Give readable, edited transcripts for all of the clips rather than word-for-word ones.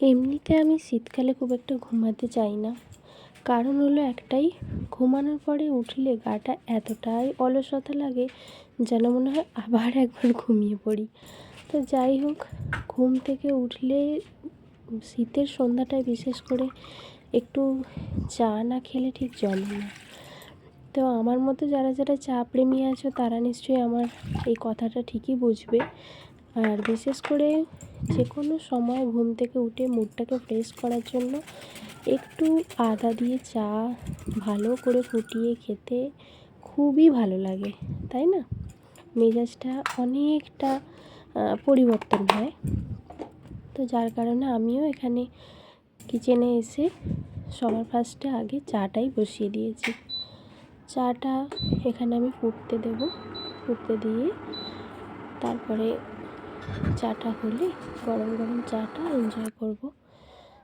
এমনিতে আমি শীতকালে খুব একটা ঘুমাতে চাই না। কারণ হলো একটাই, ঘুমানোর পরে উঠলে গাটা এতটাই অলসতা লাগে যেন মনে হয় আবার একবার ঘুমিয়ে পড়ি। তো যাই হোক, ঘুম থেকে উঠলে শীতের সন্ধ্যাটায় বিশেষ করে একটু চা না খেলে ঠিক জমে না। তো আমার মতো যারা যারা চা প্রেমী আছো তারা নিশ্চয়ই আমার এই কথাটা ঠিকই বুঝবে। আর বিশেষ করে যে কোনো সময় ঘুম থেকে উঠে মুডটাকে ফ্রেশ করার জন্য একটু আদা দিয়ে চা ভালো করে ফুটিয়ে খেতে খুবই ভালো লাগে, তাই না? মেজাজটা অনেকটা পরিবর্তন হয়। তো যার কারণে আমিও এখানে কিচেনে এসে সবার ফার্স্টে আগে চাটাই বসিয়ে দিয়েছি। চাটা এখানে আমি ফুটতে দেব, ফুটতে দিয়ে তারপরে চাটা হলে গরম গরম চাটা এনজয় করব।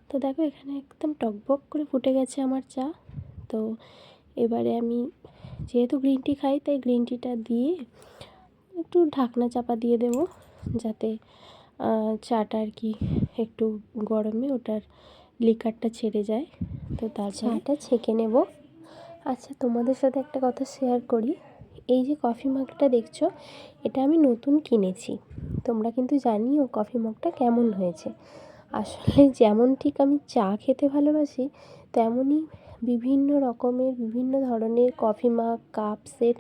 তো দেখো, এখানে একদম টকবক করে ফুটে গেছে আমার চা। তো এবারে আমি যেহেতু গ্রিন টি খাই, তাই গ্রিন টিটা দিয়ে একটু ঢাকনা চাপা দিয়ে দেবো, যাতে চাটা আর কি একটু গরমে ওটার লিকারটা ছেড়ে যায়। তো তারপরে চাটা ছেঁকে নেব। আচ্ছা, তোমাদের সাথে একটা কথা শেয়ার করি। এই যে কফি মাগটা দেখছো, এটা আমি নতুন কিনেছি। তোমরা কিন্তু জানিও কফি মগটা কেমন হয়েছে। আসলে যেমন ঠিক আমি চা খেতে ভালোবাসি, তেমনই বিভিন্ন রকমের বিভিন্ন ধরনের কফি মাগ কাপ সেট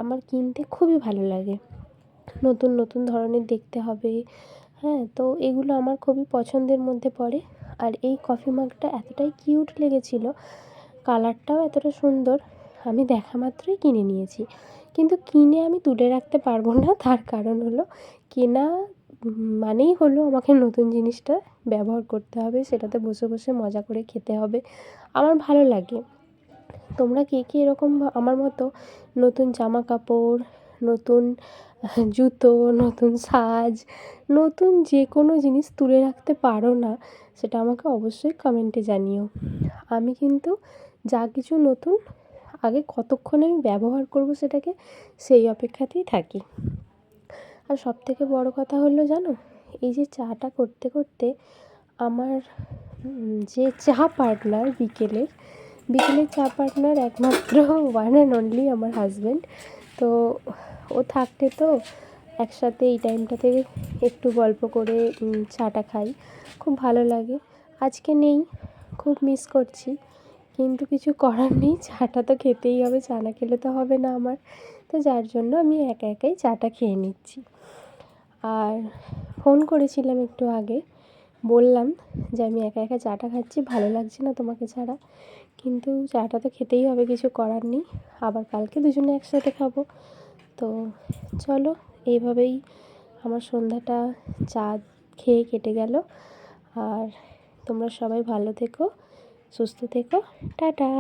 আমার কিনতে খুবই ভালো লাগে। নতুন নতুন ধরনের দেখতে হবে, হ্যাঁ, তো এগুলো আমার খুবই পছন্দের মধ্যে পড়ে। আর এই কফি মাগটা এতটাই কিউট লেগেছিলো, কালারটাও এতটা সুন্দর, আমি দেখা মাত্রই কিনে নিয়েছি। কিন্তু কিনে আমি তুলে রাখতে পারবো না, তার কারণ হলো কেনা মানেই হলো আমাকে নতুন জিনিসটা ব্যবহার করতে হবে, সেটাতে বসে বসে মজা করে খেতে হবে। আমার ভালো লাগে। তোমরা কে কে এরকম আমার মতো নতুন জামা কাপড়, নতুন জুতো, নতুন সাজ, নতুন যে কোনো জিনিস তুলে রাখতে পারো না, সেটা আমাকে অবশ্যই কমেন্টে জানিও। আমি কিন্তু যা কিছু নতুন আগে কতক্ষণে আমি ব্যবহার করব সেটাকে, সেই অপেক্ষাতেই থাকি। আর সবথেকে বড় কথা হলো জানো, এই যে চাটা করতে করতে আমার যে চা পার্টনার বিকেলের চা পার্টনার একমাত্র ওয়ান অ্যান্ড অনলি আমার হাজব্যান্ড। তো ও থাকতে তো একসাথে এই টাইমটাতে একটু গল্প করে চাটা খাই, খুব ভালো লাগে। আজকে নেই, খুব মিস করছি, কিন্তু কিছু করার নেই, চাটা তো খেতেই হবে, চা না খেলে তো হবে না আমার। তো যার জন্য আমি একা একাই চাটা খেয়ে নিচ্ছি। আর ফোন করেছিলাম একটু আগে, বললাম যে আমি একা একা চাটা খাচ্ছি, ভালো লাগছে না তোমাকে ছাড়া, কিন্তু চাটা তো খেতেই হবে, কিছু করার নেই। আবার কালকে দুজনে একসাথে খাবো। তো চলো, এইভাবেই আমার সন্ধ্যাটা চা খেয়ে কেটে গেল। আর তোমরা সবাই ভালো থেকো, সুস্থ থেকো, টাটা।